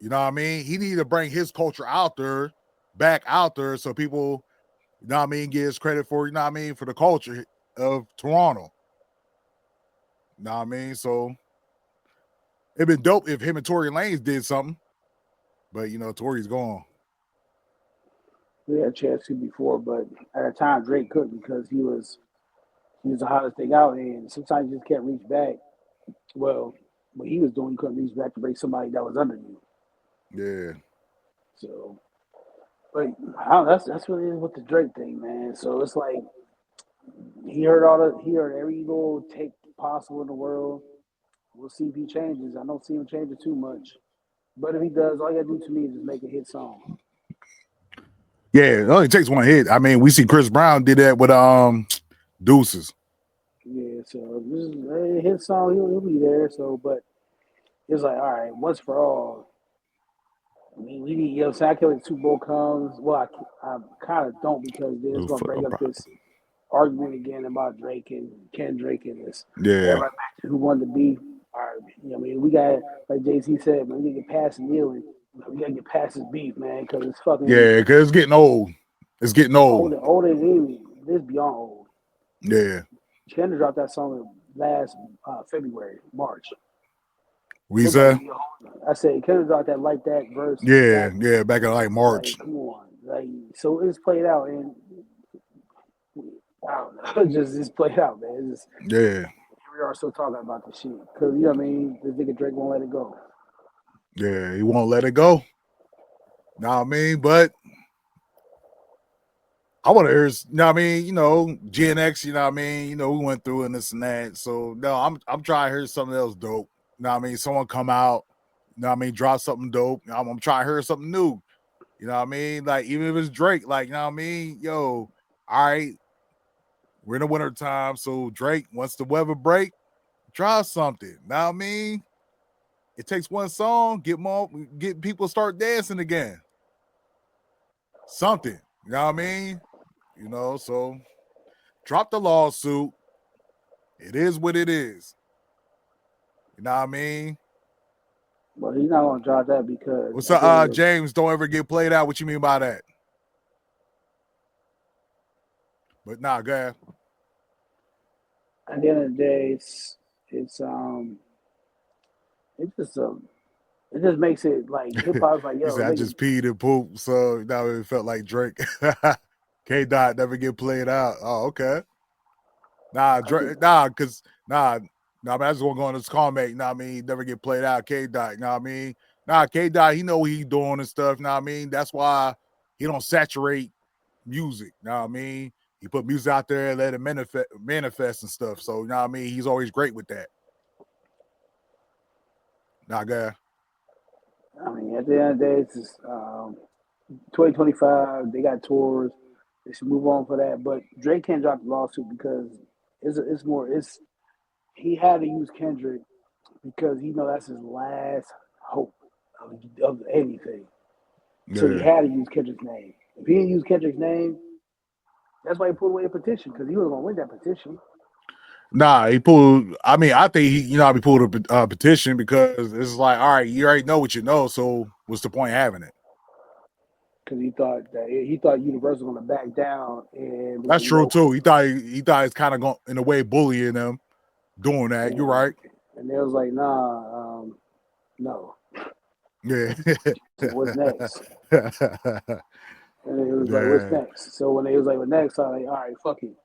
You know what I mean? He needed to bring his culture out there, back out there, so people, you know what I mean, get his credit for, you know what I mean, for the culture of Toronto. You know what I mean? So it'd been dope if him and Tory Lanez did something, but you know, Tory's gone. We had a chance to before, but at the time Drake couldn't because he was the hottest thing out, and sometimes you just can't reach back. Well, what he was doing, he couldn't reach back to break somebody that was under you. Yeah. So, but that's what it is with the Drake thing, man. So it's like he heard every little take possible in the world. We'll see if he changes. I don't see him changing too much, but if he does, all you gotta do to me is just make a hit song. Yeah, it only takes one hit. I mean, we see Chris Brown did that with Deuces. Yeah, so this is a hit song. He'll be there. So, but it's like, all right, once for all. I mean, we need, you know, what I'm saying? I can't wait till Super Bowl comes. Well, I kind of don't because then it's going to bring up this argument again about Drake and Kendrick and this. Yeah. Everybody back to who wanted to be. All right, you know, I mean, we got, like Jay-Z said, man, we got to get past kneeling. We got to get past this beef, man, because it's fucking. Yeah, because it's getting old. It's getting old. Older than anything. This beyond old. Yeah. Kendrick dropped that song last February, March. We said? I said Kendrick dropped that Like That verse. Yeah, back in like March. Like, come on, like, so it's played out, and I don't know, it's played out, man. It's just, yeah. We are still talking about the shit because you know what I mean. This nigga Drake won't let it go. Yeah, he won't let it go. Know what I mean? But I want to hear, you know what I mean? You know, Gen X, you know what I mean? You know, we went through and this and that. So no, I'm trying to hear something else dope. You know what I mean? Someone come out, you know what I mean, drop something dope. I'm trying to hear something new. You know what I mean? Like, even if it's Drake, like, you know what I mean? Yo, all right, we're in the winter time. So Drake, once the weather break, drop something. You know what I mean? It takes one song, get people start dancing again. Something. You know what I mean? You know, so drop the lawsuit. It is what it is. You know what I mean? Well, he's not gonna drop that because what's up, James? Don't ever get played out. What you mean by that? But nah, go ahead. At the end of the day, it just makes it like hip hop's like, yo, I just peed and pooped, so now it felt like Drake. K Dot never get played out. Oh, okay. I just want to go on this comment. You know what I mean? Never get played out. K Dot, you know what I mean? K Dot, he know what he doing and stuff. You know what I mean? That's why he don't saturate music. You know what I mean? He put music out there and let it manifest and stuff. So, you know what I mean? He's always great with that. Guy. I mean, at the end of the day, it's just 2025. They got tours. They should move on for that. But Drake can't drop the lawsuit because he had to use Kendrick because he know that's his last hope of anything. Yeah. So he had to use Kendrick's name. If he didn't use Kendrick's name, that's why he pulled away a petition because he was gonna win that petition. Nah, he pulled. I mean, I think he pulled a petition because it's like, all right, you already know what you know, so what's the point of having it? Because he thought Universal was gonna back down, and that's true too. He thought it's kind of going in a way bullying them, doing that. Yeah. You're right. And they was like, nah, no. Yeah. So what's next? And it was like, what's next? So when they was like, what's next? I was like, all right, fuck it.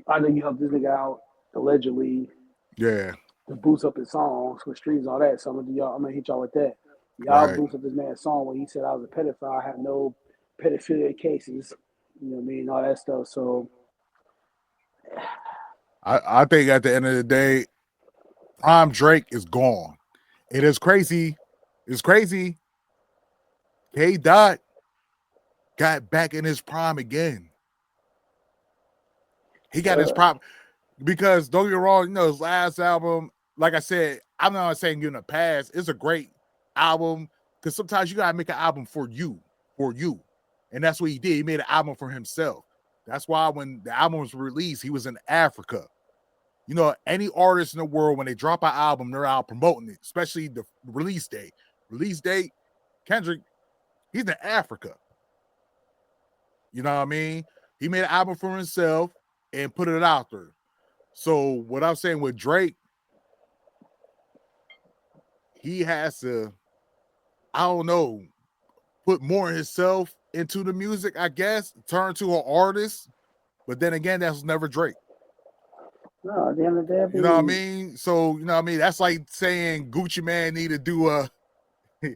I know you helped this nigga out allegedly Yeah, to boost up his songs with streams and all that. So I'm gonna hit y'all with that. Y'all right. boost up this man's song when he said I was a pedophile. I have no pedophilia cases. You know what I mean? All that stuff. So I think at the end of the day, Prime Drake is gone. It is crazy. It's crazy. K Dot got back in his prime again. He got his prime because don't get me wrong, you know, his last album, like I said, I'm not saying you in the past, it's a great album because sometimes you gotta make an album for you. And that's what he did. He made an album for himself. That's why when the album was released, he was in Africa. You know, any artist in the world, when they drop an album, they're out promoting it, especially the release date. Release date, Kendrick, he's in Africa. You know what I mean? He made an album for himself and put it out there. So what I'm saying with Drake, he has to, I don't know, put more of himself into the music, I guess, turn to an artist. But then again, that's never Drake. no, at the end of the day, You know what I mean? So, you know what I mean? That's like saying Gucci Mane need to do a, you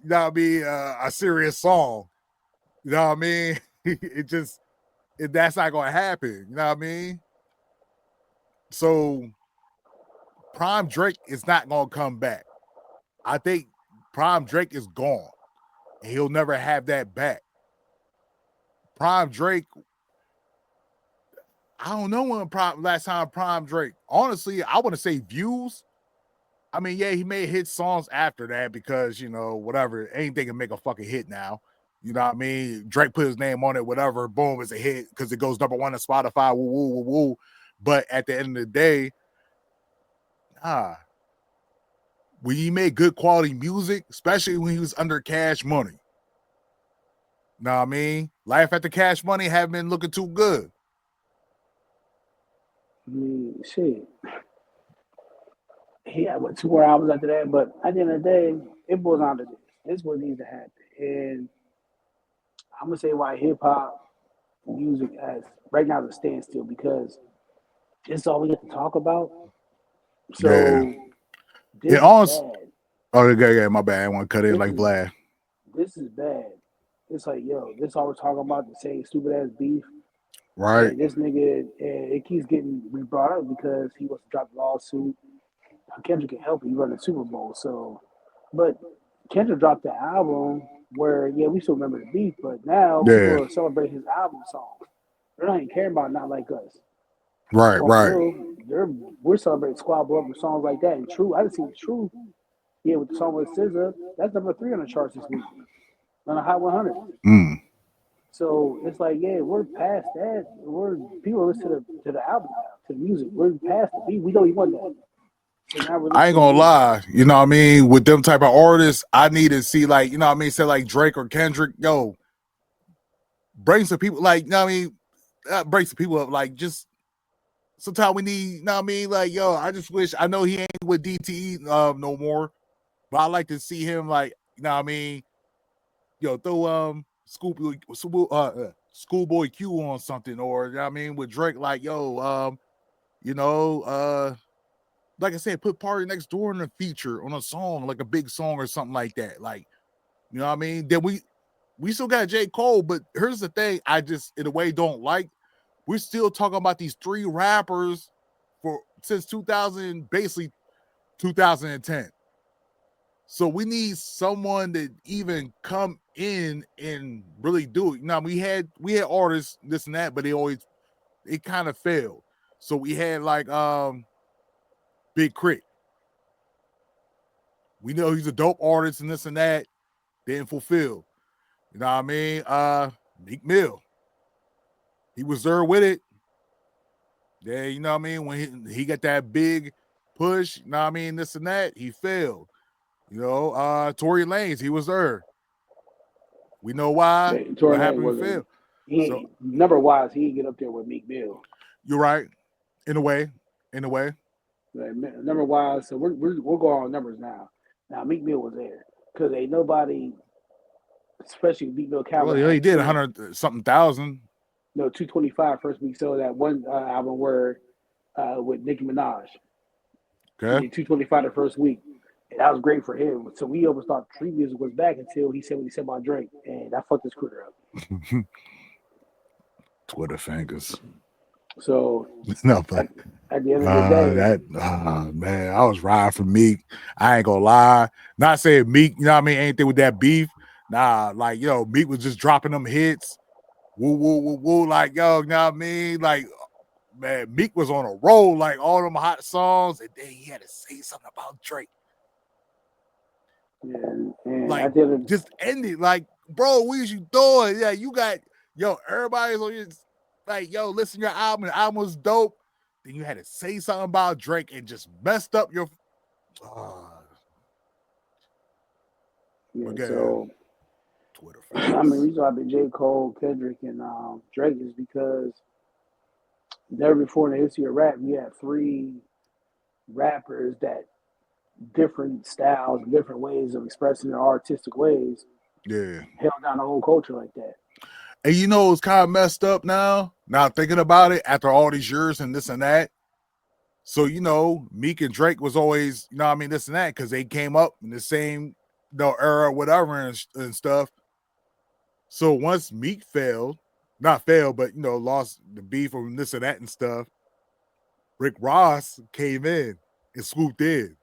know what I mean, a serious song. You know what I mean? That's not going to happen. You know what I mean? So, Prime Drake is not going to come back. I think Prime Drake is gone. And he'll never have that back. Prime Drake, I don't know when last time Prime Drake. Honestly, I want to say views. I mean, yeah, he made hit songs after that because, you know, whatever, anything can make a fucking hit now. You know what I mean? Drake put his name on it, whatever, boom, it's a hit because it goes number one on Spotify, woo, woo, woo, woo. But at the end of the day, when he made good quality music, especially when he was under Cash Money. Know what I mean? Life after Cash Money haven't been looking too good. I mean, shit. He had 2 more albums after that, but at the end of the day, it boils down to this. This is what needs to happen. And I'm gonna say why hip hop music as right now is a standstill because it's all we get to talk about. So this is bad. Oh, yeah, my bad. I want to cut in like Vlad. This is bad. It's like, yo, this all we're talking about, the same stupid ass beef. Right. And this nigga, it keeps getting brought up because he wants to drop the lawsuit. Kendrick can help you run the Super Bowl. So, but Kendrick dropped the album where, yeah, we still remember the beef, but now people are celebrating his album songs. They're not even caring about Not Like Us. Right, so right. We're celebrating Squad Blow Up and songs like that. And True, I didn't see True. Yeah, with the song with SZA, that's number 3 on the charts this week on the Hot 100. So it's like, yeah, we're past that. People listen to the album now, to the music. We're past it. We don't even want that. I ain't gonna lie, you know what I mean? With them type of artists, I need to see, like, you know what I mean, say like Drake or Kendrick, yo, bring some people, like, you know what I mean, bring some people up, like, just sometimes we need, you know what I mean, like, yo, I just wish, I know he ain't with DTE no more, but I like to see him, like, you know what I mean, yo, throw Schoolboy Q on something, or, you know what I mean, with Drake, like, yo, you know, like I said, put Party Next Door in a feature on a song, like a big song or something like that. Like, you know what I mean? Then we still got J. Cole, but here's the thing, I just in a way don't like. We're still talking about these 3 rappers since basically 2010. So we need someone that even come in and really do it. Now we had artists, this and that, but it kind of failed. So we had like Big Crit. We know he's a dope artist and this and that. Didn't fulfill. You know what I mean? Meek Mill. He was there with it. Yeah, you know what I mean? When he got that big push, you know what I mean? This and that, he failed. You know, Tory Lanez, he was there. We know why. Tory what happened with Phil. Number-wise, he didn't get up there with Meek Mill. You're right. In a way. Number-wise, so we'll go on numbers now. Now, Meek Mill was there because ain't nobody, especially Meek Mill. Well, he did 100-something thousand. No, 225 first week. So that one album where with Nicki Minaj. He Okay. did 225 the first week. And that was great for him. So we almost thought Tree Music was back until he said what he said about Drake. And that fucked his career up. Twitter fingers. So No, but at the end of the day, man, I was riding for Meek. I ain't gonna lie. Not saying Meek, you know what I mean, anything with that beef. Nah, like Meek was just dropping them hits. Woo, woo, woo, woo. Like, you know what I mean? Like, man, Meek was on a roll, like all them hot songs, and then he had to say something about Drake. yeah, and Like, at the end of, just end it. Like, bro, what is you doing? Yeah, you got everybody's on your like, listen to your album. The album was dope. Then you had to say something about Drake and just messed up your. so Twitter. I mean, the reason why I've been J. Cole, Kendrick, and Drake is because never before in the history of rap you had three rappers that different styles, different ways of expressing their artistic ways. Yeah, held down the whole culture like that. And it's kind of messed up now. Now thinking about it, after all these years and this and that. So Meek and Drake was always, this and that, because they came up in the same era, whatever, and stuff. So once Meek not failed, but lost the beef from this and that and stuff, Rick Ross came in and swooped in.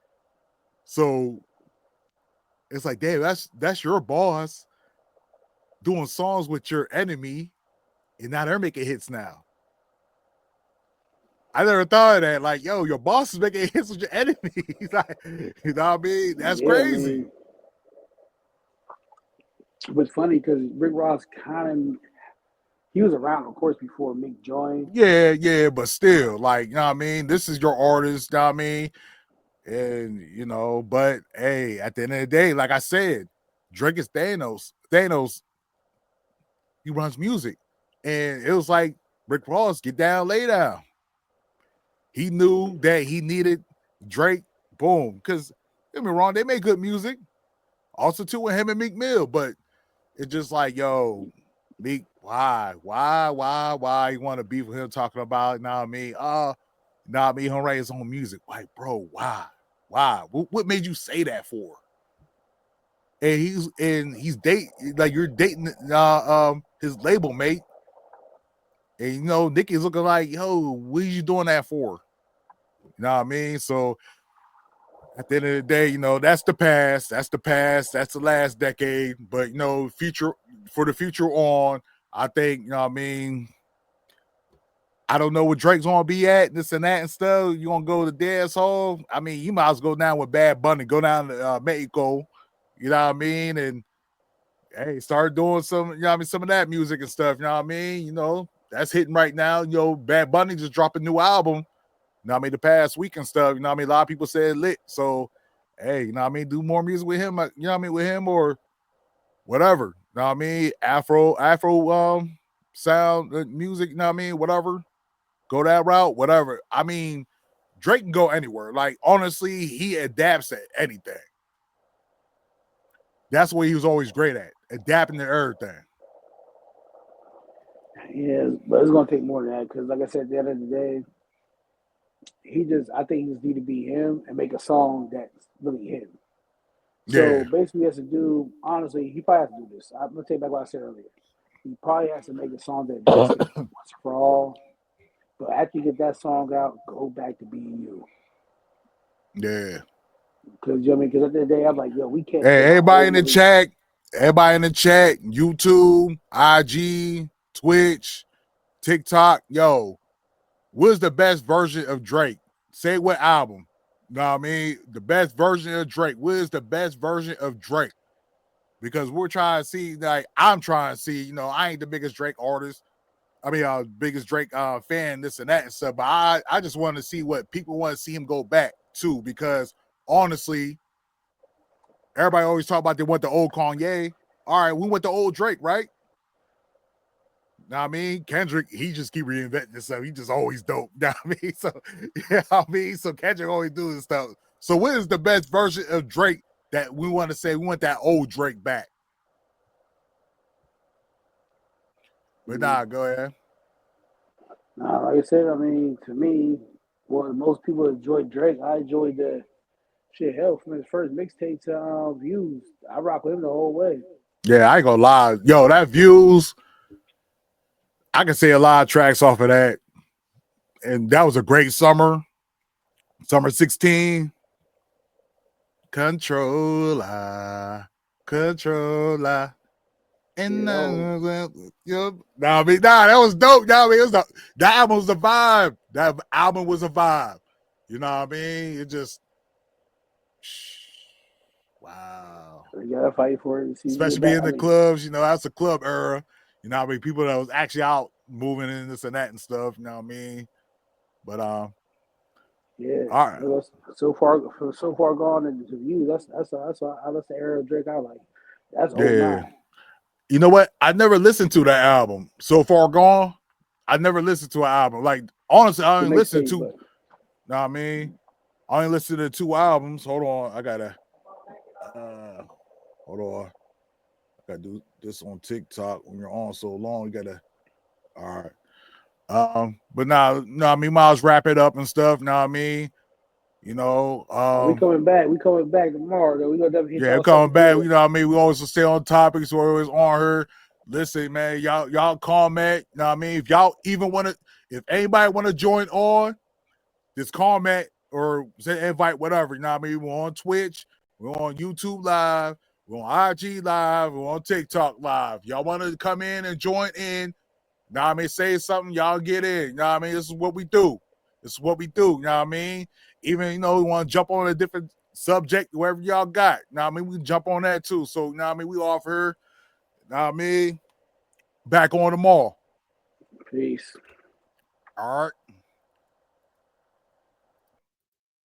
So it's like, damn, that's your boss doing songs with your enemy, and now they're making hits now. I never thought of that. Like, your boss is making hits with your enemy. Like, you know what I mean? That's crazy. I mean, it's funny because Rick Ross he was around, of course, before Meek joined. Yeah, but still, like, you know what I mean? This is your artist, you know what I mean? And, but hey, at the end of the day, like I said, Drake is Thanos. Thanos, he runs music. And it was like, Rick Ross, get down, lay down. He knew that he needed Drake, boom. Because, don't get me wrong, they make good music. Also, too, with him and Meek Mill. But it's just like, Meek, why you want to beef with him talking about, you know what I mean? He'll write his own music. Like, bro, why? What made you say that for? And he's dating, like, you're dating his label mate. And Nicki's looking like, what are you doing that for? You know what I mean? So at the end of the day, that's the past. That's the past. That's the last decade. But future on, I think, you know what I mean? I don't know where Drake's gonna be at, this and that and stuff. You gonna go to the dance hall? I mean, you might as well go down with Bad Bunny, go down to Mexico, you know what I mean? And hey, start doing some, some of that music and stuff, you know what I mean? That's hitting right now. Bad Bunny just dropped a new album, you know what I mean, the past week and stuff, you know what I mean? A lot of people said lit. So hey, you know what I mean, do more music with him, you know what I mean, with him or whatever. You know what I mean? Afro sound music, you know what I mean? Whatever. Go that route, whatever. I mean, Drake can go anywhere. Like, honestly, he adapts at anything. That's what he was always great at, adapting to everything. Yeah, but it's gonna take more than that because, like I said, at the end of the day, I think he just need to be him and make a song that's really him. So basically, he has to do. Honestly, he probably has to do this. I'm gonna take back what I said earlier. He probably has to make a song that does it once for all. But after you get that song out, go back to being you. Yeah. Because at the end of the day, I'm like, we can't. Hey, everybody in the chat, YouTube, IG, Twitch, TikTok, what's the best version of Drake? Say what album. You know what I mean? The best version of Drake. What is the best version of Drake? Because we're trying to see, like, I'm trying to see, I ain't the biggest Drake artist. I mean, biggest Drake fan, this and that and stuff. But I just want to see what people want to see him go back to, because honestly, everybody always talk about they want the old Kanye. All right, we want the old Drake, right? Know what I mean? Kendrick, he just keep reinventing himself. He just always dope. Know what I mean? So, so Kendrick always do this stuff. So what is the best version of Drake that we want to say we want that old Drake back? But nah, go ahead. Nah, like I said, I mean, to me, well, most people enjoy Drake. I enjoyed the shit. Hell, from his first mixtape to Views, I rock with him the whole way. Yeah, I ain't gonna lie. Yo, that Views, I can say a lot of tracks off of that. And that was a great summer. Summer 16. Controller. And that was dope. Nah, I mean, that album was a vibe. That album was a vibe. You know what I mean? It just wow. You gotta fight for it. Especially being in the clubs, you know, that's a club era. You know what I mean? People that was actually out moving and this and that and stuff, you know what I mean? But yeah. All right. So far gone into Views. That's the era of Drake I like. That's Yeah. 09. You know what? I never listened to that album. So Far Gone. I never listened to an album. Like honestly, I only listened to. Know what I mean? I only listened to 2 albums. Hold on, I gotta. Hold on. I gotta do this on TikTok. When you're on so long, you gotta. All right. But now, no, I mean, Miles wrap it up and stuff. Know what I mean? You know, we coming back. We coming back tomorrow. Though we gonna definitely we're coming back. You know what I mean? We always stay on topic, so we're always on her. Listen, man, y'all comment. You know what I mean? If y'all even want to, if anybody want to join on, just comment or say invite, whatever. You know what I mean? We're on Twitch, we're on YouTube Live, we're on IG Live, we're on TikTok Live. Y'all want to come in and join in? You know what I mean? Say something, y'all get in. You know what I mean? This is what we do. This is what we do. You know what I mean? Even, you know, we want to jump on a different subject, wherever y'all got. You know what I mean? We can jump on that too. So, you know what I mean? We offer her, you know what I mean? Back on tomorrow. Peace. All right.